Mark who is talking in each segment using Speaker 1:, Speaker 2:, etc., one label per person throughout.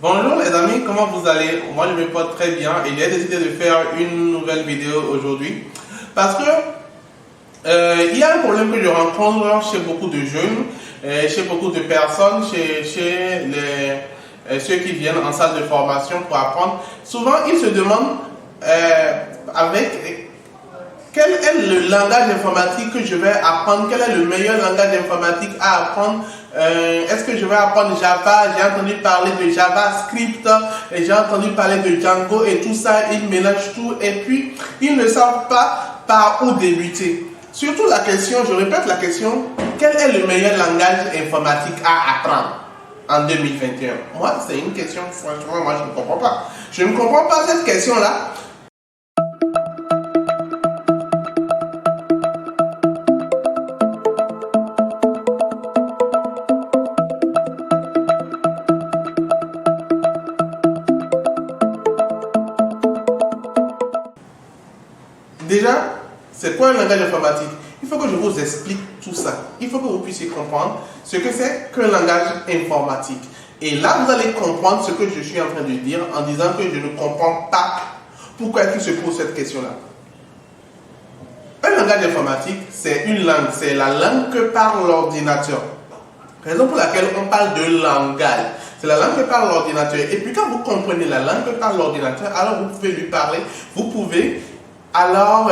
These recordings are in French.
Speaker 1: Bonjour les amis, comment vous allez? Moi je me porte très bien et j'ai décidé de faire une nouvelle vidéo aujourd'hui parce que il y a un problème que je rencontre chez beaucoup de jeunes, chez beaucoup de personnes, chez ceux qui viennent en salle de formation pour apprendre. Souvent ils se demandent avec quel est le langage informatique que je vais apprendre, quel est le meilleur langage informatique à apprendre. Est-ce que je vais apprendre Java? J'ai entendu parler de JavaScript, et j'ai entendu parler de Django et tout ça, ils mélangent tout et puis ils ne savent pas par où débuter. Surtout la question, je répète la question, quel est le meilleur langage informatique à apprendre en 2021? Moi, c'est une question, franchement, moi je ne comprends pas. Je ne comprends pas cette question-là. Déjà, c'est quoi un langage informatique? Il faut que je vous explique tout ça. Il faut que vous puissiez comprendre ce que c'est qu'un langage informatique. Et là, vous allez comprendre ce que je suis en train de dire en disant que je ne comprends pas pourquoi il se pose cette question-là. Un langage informatique, c'est une langue. C'est la langue que parle l'ordinateur. Raison pour laquelle on parle de langage. C'est la langue que parle l'ordinateur. Et puis quand vous comprenez la langue que parle l'ordinateur, alors vous pouvez lui parler. Vous pouvez alors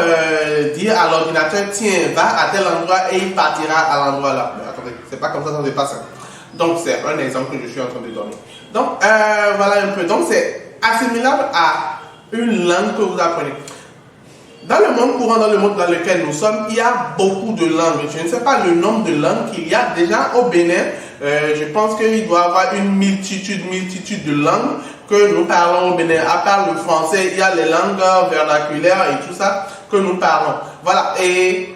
Speaker 1: dire à l'ordinateur, tiens, va à tel endroit et il partira à l'endroit là. Mais attendez, c'est pas comme ça se passe. Donc c'est un exemple que je suis en train de donner. Donc voilà un peu. Donc c'est assimilable à une langue que vous apprenez. Dans le monde courant, dans le monde dans lequel nous sommes, il y a beaucoup de langues. Je ne sais pas le nombre de langues qu'il y a déjà au Bénin. Je pense qu'il doit y avoir une multitude de langues que nous parlons au Bénin. À part le français, il y a les langues vernaculaires et tout ça que nous parlons. Voilà. Et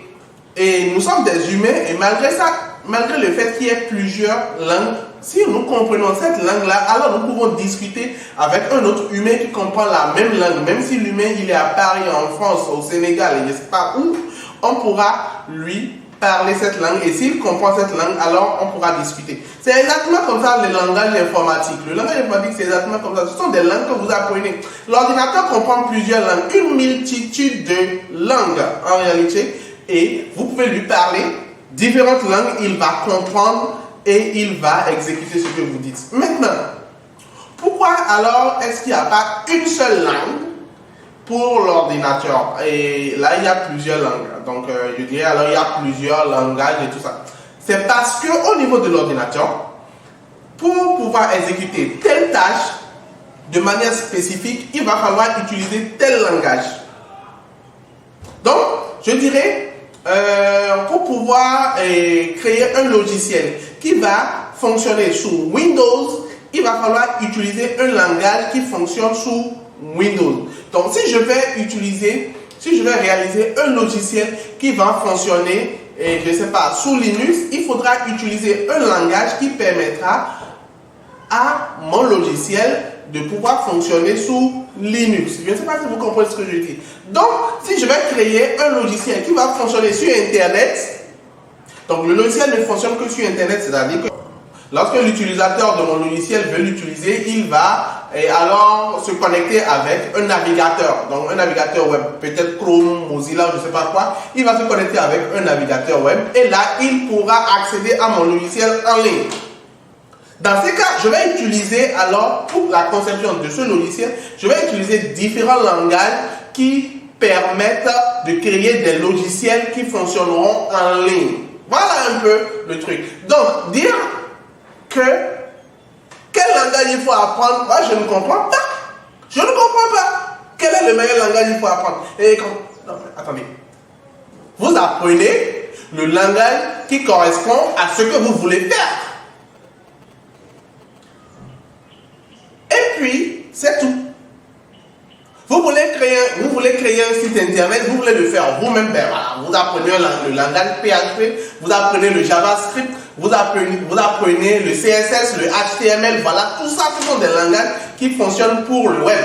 Speaker 1: nous sommes des humains et malgré ça, malgré le fait qu'il y ait plusieurs langues, si nous comprenons cette langue-là, alors nous pouvons discuter avec un autre humain qui comprend la même langue. Même si l'humain il est à Paris, en France, au Sénégal, et je ne sais pas où, on pourra lui parler cette langue. Et s'il comprend cette langue, alors on pourra discuter. C'est exactement comme ça le langage informatique. Le langage informatique, c'est exactement comme ça. Ce sont des langues que vous apprenez. L'ordinateur comprend plusieurs langues, une multitude de langues en réalité. Et vous pouvez lui parler différentes langues, il va comprendre et il va exécuter ce que vous dites. Maintenant, pourquoi alors est-ce qu'il n'y a pas une seule langue pour l'ordinateur? Et là, il y a plusieurs langues. Donc, je dirais alors il y a plusieurs langages et tout ça. C'est parce qu'au niveau de l'ordinateur, pour pouvoir exécuter telle tâche de manière spécifique, il va falloir utiliser tel langage. Donc, je dirais, pour pouvoir créer un logiciel qui va fonctionner sous Windows, il va falloir utiliser un langage qui fonctionne sous Windows. Donc si je vais réaliser un logiciel qui va fonctionner, je ne sais pas, sous Linux, il faudra utiliser un langage qui permettra à mon logiciel de pouvoir fonctionner sous Linux. Je ne sais pas si vous comprenez ce que je dis. Donc, si je vais créer un logiciel qui va fonctionner sur Internet, donc le logiciel ne fonctionne que sur Internet, c'est-à-dire que lorsque l'utilisateur de mon logiciel veut l'utiliser, il va alors se connecter avec un navigateur. Donc un navigateur web, peut-être Chrome, Mozilla, je ne sais pas quoi. Il va se connecter avec un navigateur web et là, il pourra accéder à mon logiciel en ligne. Dans ces cas, je vais utiliser alors, pour la conception de ce logiciel, je vais utiliser différents langages qui permettent de créer des logiciels qui fonctionneront en ligne. Voilà un peu le truc. Donc, dire que quel langage il faut apprendre, moi je ne comprends pas. Je ne comprends pas. Quel est le meilleur langage il faut apprendre? Non, attendez. Vous apprenez le langage qui correspond à ce que vous voulez faire. Et puis, c'est tout. Vous voulez créer un site internet, vous voulez le faire vous-même, ben voilà, vous apprenez le langage PHP, vous apprenez le JavaScript, vous apprenez le CSS, le HTML, voilà, tout ça, ce sont des langages qui fonctionnent pour le web.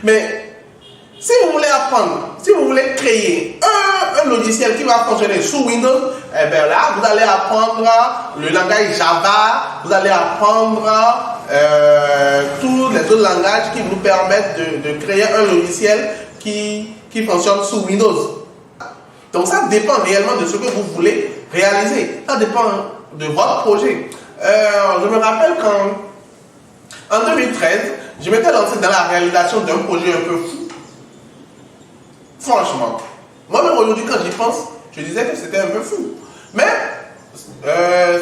Speaker 1: Mais si vous voulez apprendre, si vous voulez créer un logiciel qui va fonctionner sous Windows, eh bien là, vous allez apprendre le langage Java, vous allez apprendre autres langages qui vous permettent de créer un logiciel qui fonctionne sous Windows. Donc ça dépend réellement de ce que vous voulez réaliser. Ça dépend de votre projet. Je me rappelle qu'en 2013, je m'étais lancé dans la réalisation d'un projet un peu fou. Franchement. Moi-même aujourd'hui, quand j'y pense, je disais que c'était un peu fou. Mais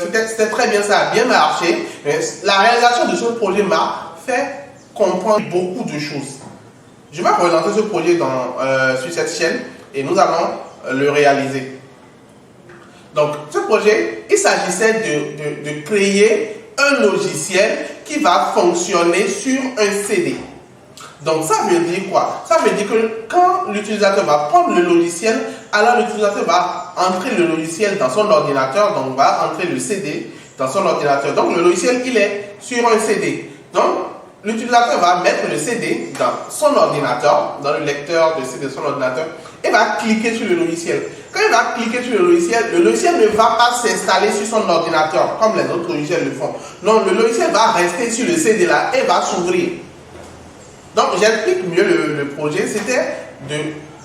Speaker 1: c'était très bien, ça a bien marché. Mais la réalisation de ce projet m'a fait comprendre beaucoup de choses. Je vais relancer ce projet sur cette chaîne et nous allons le réaliser. Donc, ce projet, il s'agissait de créer un logiciel qui va fonctionner sur un CD. Donc, ça veut dire quoi? Ça veut dire que quand l'utilisateur va prendre le logiciel, alors l'utilisateur va entrer le logiciel dans son ordinateur, donc va entrer le CD dans son ordinateur. Donc, le logiciel, il est sur un CD. Donc, l'utilisateur va mettre le CD dans son ordinateur, dans le lecteur de CD de son ordinateur, et va cliquer sur le logiciel. Quand il va cliquer sur le logiciel ne va pas s'installer sur son ordinateur, comme les autres logiciels le font. Non, le logiciel va rester sur le CD là et va s'ouvrir. Donc, j'explique mieux le projet. C'était de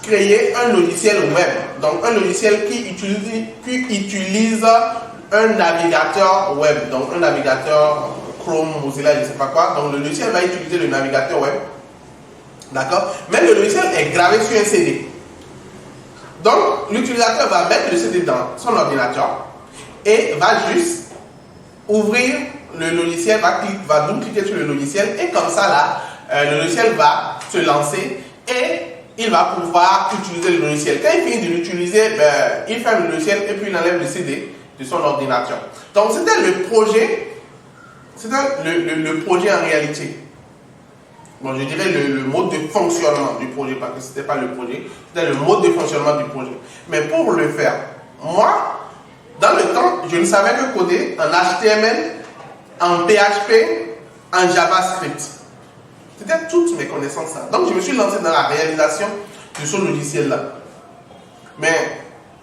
Speaker 1: créer un logiciel web. Donc, un logiciel qui utilise un navigateur web. Donc, un navigateur Chrome, Mozilla, je ne sais pas quoi. Donc, le logiciel va utiliser le navigateur web. D'accord? Mais le logiciel est gravé sur un CD. Donc, l'utilisateur va mettre le CD dans son ordinateur et va juste ouvrir le logiciel, va double-cliquer sur le logiciel et comme ça, là, le logiciel va se lancer et il va pouvoir utiliser le logiciel. Quand il finit de l'utiliser, il ferme le logiciel et puis il enlève le CD de son ordinateur. Donc, c'était le projet. C'était le projet en réalité. Bon, je dirais le mode de fonctionnement du projet, parce que ce n'était pas le projet, c'était le mode de fonctionnement du projet. Mais pour le faire, moi, dans le temps, je ne savais que coder en HTML, en PHP, en JavaScript. C'était toutes mes connaissances. Donc, je me suis lancé dans la réalisation de ce logiciel-là. Mais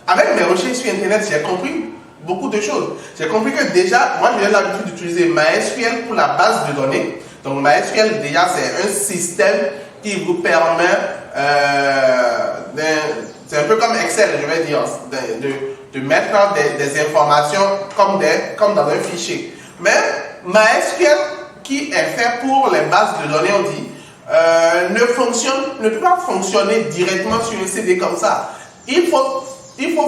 Speaker 1: avec mes recherches sur Internet, j'ai compris beaucoup de choses. J'ai compris que déjà, moi, j'ai l'habitude d'utiliser MySQL pour la base de données. Donc, MySQL, déjà, c'est un système qui vous permet, c'est un peu comme Excel, je vais dire, de mettre des informations comme dans un fichier. Mais MySQL, qui est fait pour les bases de données, on dit, ne peut pas fonctionner directement sur un CD comme ça. Il faut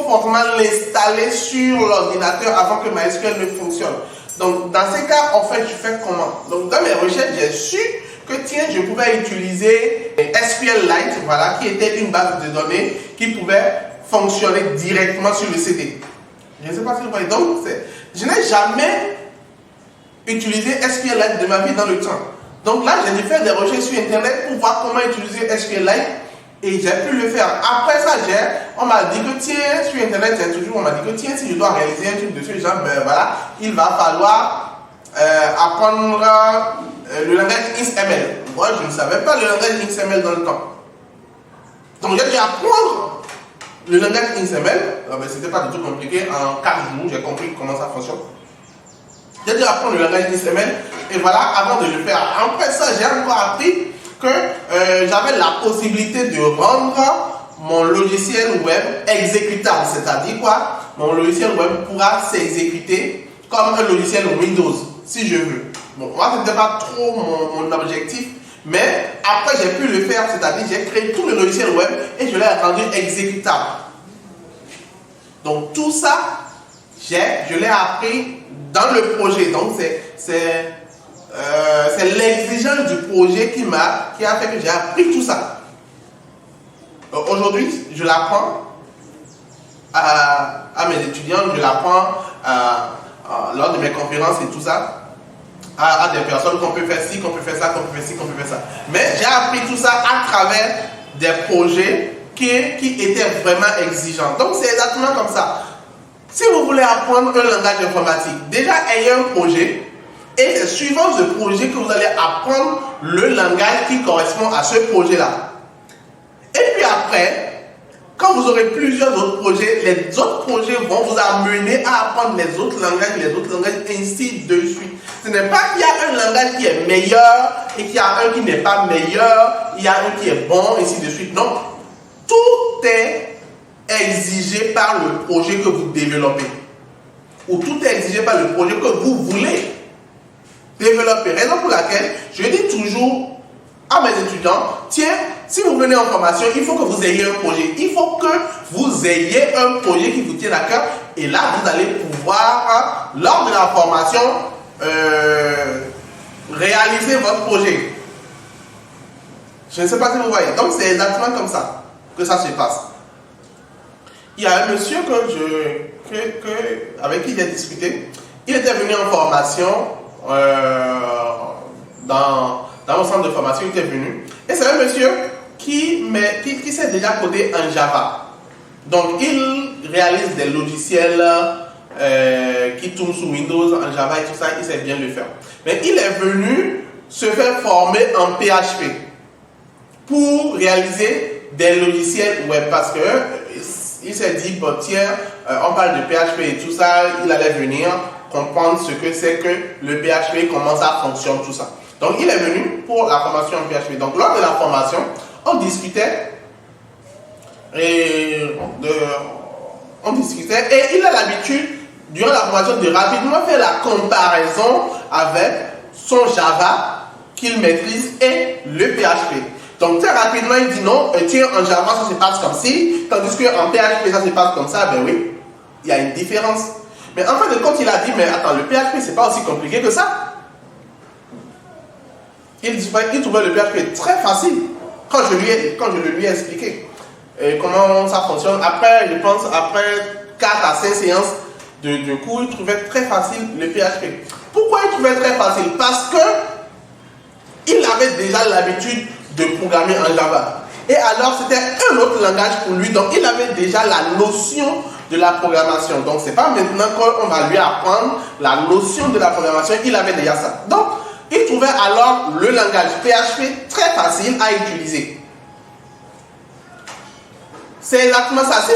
Speaker 1: forcément l'installer sur l'ordinateur avant que MySQL ne fonctionne. Donc, dans ces cas, en fait, je fais comment? Donc, dans mes recherches, j'ai su que, tiens, je pouvais utiliser SQLite, voilà, qui était une base de données qui pouvait fonctionner directement sur le CD. Je ne sais pas si vous voyez. Donc, je n'ai jamais utilisé SQLite de ma vie dans le temps. Donc là, j'ai dû faire des recherches sur Internet pour voir comment utiliser SQLite et j'ai pu le faire. Après ça, on m'a dit que tiens, sur Internet, on m'a dit que tiens, si je dois réaliser un truc de ce genre, ben voilà, il va falloir apprendre le langage XML. Moi, je ne savais pas le langage XML dans le temps. Donc j'ai dû apprendre le langage XML. C'était pas du tout compliqué. En 4 jours, j'ai compris comment ça fonctionne. J'ai dû apprendre le langage XML et voilà, avant de le faire. Après ça, j'ai encore appris que j'avais la possibilité de rendre mon logiciel web exécutable. C'est-à-dire quoi? Mon logiciel web pourra s'exécuter comme un logiciel Windows, si je veux. Bon, moi, ce n'était pas trop mon objectif, mais après, j'ai pu le faire. C'est-à-dire, j'ai créé tout le logiciel web et je l'ai rendu exécutable. Donc, tout ça, je l'ai appris dans le projet. Donc, c'est l'exigence du projet qui a fait que j'ai appris tout ça. Aujourd'hui, je l'apprends à mes étudiants, je l'apprends lors de mes conférences et tout ça, à des personnes qu'on peut faire ci, qu'on peut faire ça, qu'on peut faire ci, qu'on peut faire ça. Mais j'ai appris tout ça à travers des projets qui étaient vraiment exigeants. Donc, c'est exactement comme ça. Si vous voulez apprendre un langage informatique, déjà ayez un projet et c'est suivant ce projet que vous allez apprendre le langage qui correspond à ce projet-là. Et puis après, quand vous aurez plusieurs autres projets, les autres projets vont vous amener à apprendre les autres langages, ainsi de suite. Ce n'est pas qu'il y a un langage qui est meilleur et qu'il y a un qui n'est pas meilleur, il y a un qui est bon, et ainsi de suite. Non. Tout est exigé par le projet que vous développez. Ou tout est exigé par le projet que vous voulez développer. Raison pour laquelle je dis toujours à mes étudiants, tiens, si vous venez en formation, il faut que vous ayez un projet. Il faut que vous ayez un projet qui vous tienne à cœur. Et là, vous allez pouvoir, lors de la formation, réaliser votre projet. Je ne sais pas si vous voyez. Donc, c'est exactement comme ça que ça se passe. Il y a un monsieur avec qui j'ai discuté. Il était venu en formation dans mon centre de formation. Il était venu. Et c'est un monsieur qui s'est déjà codé en Java. Donc, il réalise des logiciels qui tournent sous Windows, en Java et tout ça. Il sait bien le faire. Mais il est venu se faire former en PHP pour réaliser des logiciels web parce que il s'est dit, bon, tiens, on parle de PHP et tout ça, il allait venir comprendre ce que c'est que le PHP, comment ça fonctionne, tout ça. Donc, il est venu pour la formation en PHP. Donc, lors de la formation, on discutait et il a l'habitude, durant la formation, de rapidement faire la comparaison avec son Java qu'il maîtrise et le PHP. Donc très rapidement, il dit non, tiens, en Java, ça se passe comme ci, tandis qu'en PHP, ça se passe comme ça. Ben oui, il y a une différence. Mais en fin de compte, il a dit, mais attends, le PHP, c'est pas aussi compliqué que ça. Il trouvait le PHP très facile quand je le lui ai expliqué comment ça fonctionne. Après, je pense, après 4 à 5 séances de cours, il trouvait très facile le PHP. Pourquoi il trouvait très facile? Parce que il avait déjà l'habitude de programmer en Java. Et alors, c'était un autre langage pour lui. Donc, il avait déjà la notion de la programmation. Donc, ce n'est pas maintenant qu'on va lui apprendre la notion de la programmation. Il avait déjà ça. Donc, il trouvait alors le langage PHP très facile à utiliser. C'est exactement ça. Si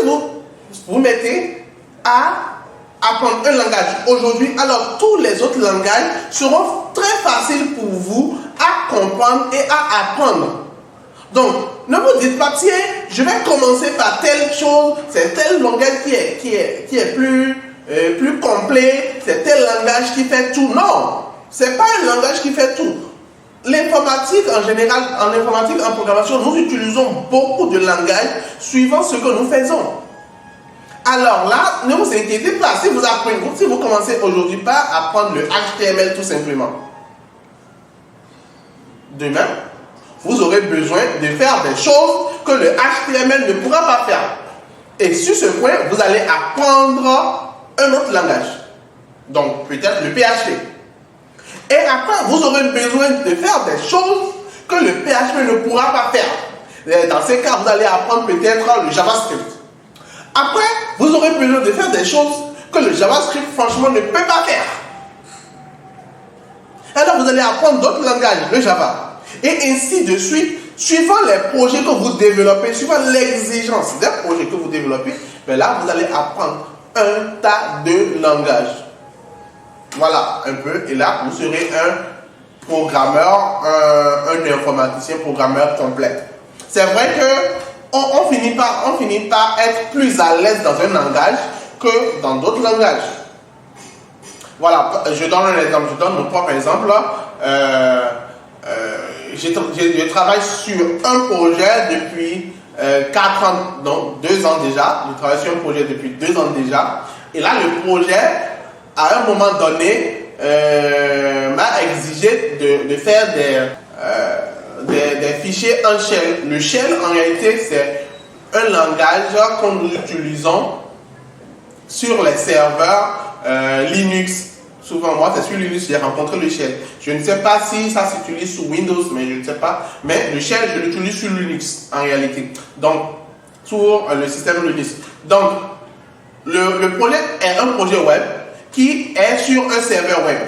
Speaker 1: vous mettez à apprendre un langage aujourd'hui, alors tous les autres langages seront très faciles pour vous à comprendre et à apprendre. Donc, ne vous dites pas, tiens, je vais commencer par telle chose, c'est tel langage qui est plus complet, c'est tel langage qui fait tout. Non, c'est pas un langage qui fait tout. L'informatique, en général, en informatique, en programmation, nous utilisons beaucoup de langages suivant ce que nous faisons. Alors là, ne vous inquiétez pas, si vous commencez aujourd'hui par apprendre le HTML tout simplement, demain, vous aurez besoin de faire des choses que le HTML ne pourra pas faire. Et sur ce point, vous allez apprendre un autre langage. Donc, peut-être le PHP. Et après, vous aurez besoin de faire des choses que le PHP ne pourra pas faire. Dans ces cas, vous allez apprendre peut-être le JavaScript. Après, vous aurez besoin de faire des choses que le JavaScript, franchement, ne peut pas faire. Alors, vous allez apprendre d'autres langages, le Java. Et ainsi de suite, suivant les projets que vous développez, suivant l'exigence des projets que vous développez, ben là, vous allez apprendre un tas de langages. Voilà, un peu. Et là, vous serez un programmeur, un informaticien programmeur complet. C'est vrai que on finit par être plus à l'aise dans un langage que dans d'autres langages. Voilà, je donne un exemple, je donne mon propre exemple. Je travaille sur un projet depuis 4 ans, donc 2 ans déjà. Je travaille sur un projet depuis 2 ans déjà. Et là, le projet, à un moment donné, m'a exigé de faire des fichiers en shell. Le shell, en réalité, c'est un langage que nous utilisons sur les serveurs Linux. Souvent, moi, c'est sur Linux que j'ai rencontré le shell. Je ne sais pas si ça s'utilise sous Windows, mais je ne sais pas. Mais le shell, je l'utilise sur Linux, en réalité. Donc, sur le système Linux. Donc, le projet est un projet web qui est sur un serveur web.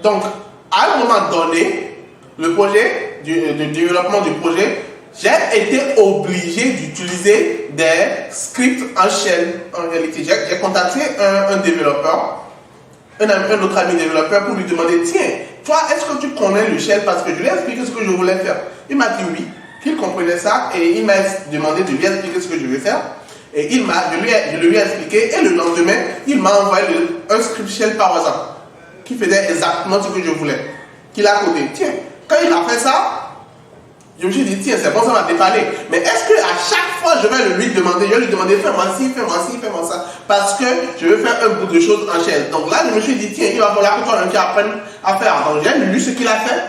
Speaker 1: Donc, à un moment donné, le projet, de développement du projet, j'ai été obligé d'utiliser des scripts en shell, en réalité. J'ai contacté un développeur un autre ami développeur pour lui demander, tiens, toi, est-ce que tu connais le shell? Parce que je lui ai expliqué ce que je voulais faire. Il m'a dit oui, qu'il comprenait ça et il m'a demandé de lui expliquer ce que je vais faire. Et je lui ai expliqué et le lendemain, il m'a envoyé un script shell par exemple qui faisait exactement ce que je voulais, qu'il a codé. Tiens, quand il a fait ça, je me suis dit, tiens, c'est bon, ça m'a dépanné. Mais est-ce qu'à chaque fois, je vais lui demander, fais-moi ci, fais-moi ci, fais-moi ça. Parce que je veux faire un bout de choses en shell. Donc là, je me suis dit, tiens, il va falloir que toi-même tu apprennes à faire. Donc j'ai lu ce qu'il a fait,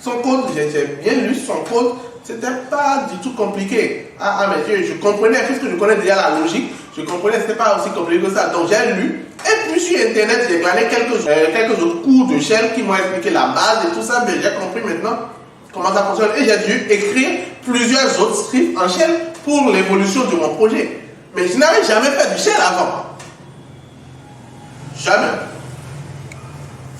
Speaker 1: son code, j'ai bien lu son code. C'était pas du tout compliqué. Mais Dieu, je comprenais, puisque je connais déjà la logique, je comprenais, c'était pas aussi compliqué que ça. Donc j'ai lu. Et puis sur Internet, j'ai regardé quelques autres cours de shell qui m'ont expliqué la base et tout ça. Mais j'ai compris maintenant comment ça fonctionne. Et j'ai dû écrire plusieurs autres scripts en shell pour l'évolution de mon projet. Mais je n'avais jamais fait du shell avant. Jamais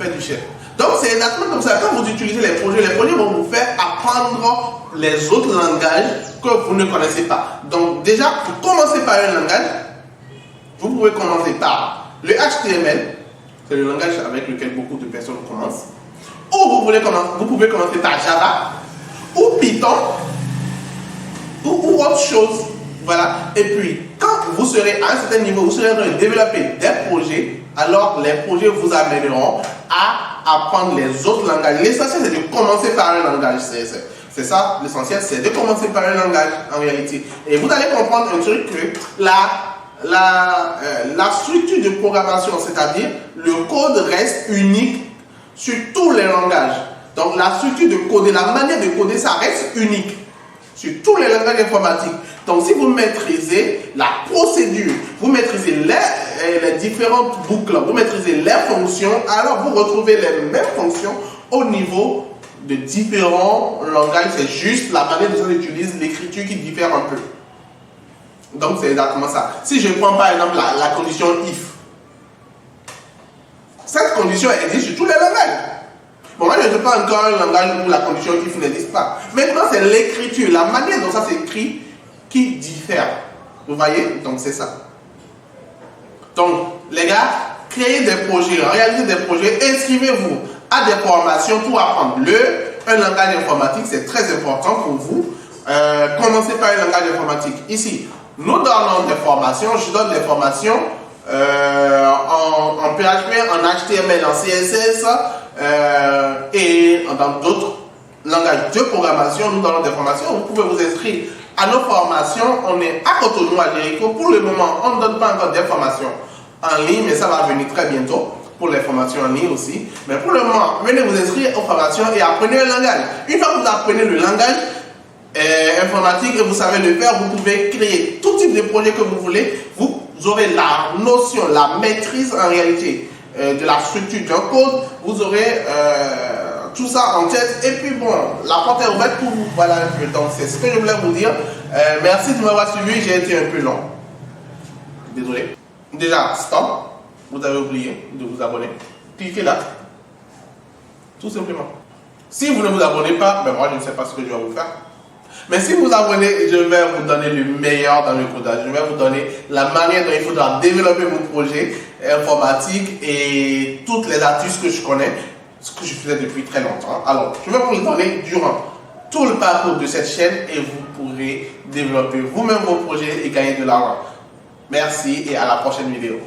Speaker 1: fait du shell. Donc c'est exactement comme ça. Quand vous utilisez les projets vont vous faire apprendre les autres langages que vous ne connaissez pas. Donc déjà, pour commencer par un langage, vous pouvez commencer par le HTML. C'est le langage avec lequel beaucoup de personnes commencent. Ou vous pouvez commencer par Java, ou Python, ou autre chose. Voilà. Et puis, quand vous serez à un certain niveau, vous serez en train de développer des projets, alors les projets vous amèneront à apprendre les autres langages. L'essentiel, c'est de commencer par un langage. C'est ça, l'essentiel, c'est de commencer par un langage en réalité. Et vous allez comprendre un truc que la structure de programmation, c'est-à-dire le code reste unique sur tous les langages. Donc la structure de coder, la manière de coder, ça reste unique sur tous les langages informatiques. Donc si vous maîtrisez la procédure, vous maîtrisez les différentes boucles, vous maîtrisez les fonctions, alors vous retrouvez les mêmes fonctions au niveau de différents langages. C'est juste la manière dont on utilise l'écriture qui diffère un peu. Donc c'est exactement ça. Si je prends par exemple la condition if, cette condition existe sur tous les langages. Bon, moi je ne sais pas encore un langage où la condition if n'existe pas. Maintenant c'est l'écriture, la manière dont ça s'écrit qui diffère. Vous voyez? Donc c'est ça. Donc les gars, créez des projets, réalisez des projets, inscrivez-vous à des formations pour apprendre un langage informatique, c'est très important pour vous. Commencez par un langage informatique. Ici, nous donnons des formations, je donne des formations en PHP, en HTML, en CSS et dans d'autres langages de programmation. Nous donnons des formations. Vous pouvez vous inscrire à nos formations. On est à Cotonou, à Jéricho. Pour le moment, on ne donne pas encore des formations en ligne, mais ça va venir très bientôt pour les formations en ligne aussi. Mais pour le moment, venez vous inscrire aux formations et apprenez le langage. Une fois que vous apprenez le langage informatique et vous savez le faire, vous pouvez créer tout type de projet que vous voulez. Vous aurez la notion, la maîtrise en réalité de la structure d'un code. Vous aurez tout ça en tête. Et puis bon, la porte est ouverte pour vous. Voilà un peu. Donc c'est ce que je voulais vous dire. Merci de m'avoir suivi. J'ai été un peu long. Désolé. Déjà, stop. Vous avez oublié de vous abonner. Cliquez là. Tout simplement. Si vous ne vous abonnez pas, ben moi je ne sais pas ce que je vais vous faire. Mais si vous vous abonnez, je vais vous donner le meilleur dans le codage. Je vais vous donner la manière dont il faudra développer vos projets informatiques et toutes les astuces que je connais, ce que je faisais depuis très longtemps. Alors, je vais vous le donner durant tout le parcours de cette chaîne et vous pourrez développer vous-même vos projets et gagner de l'argent. Merci et à la prochaine vidéo.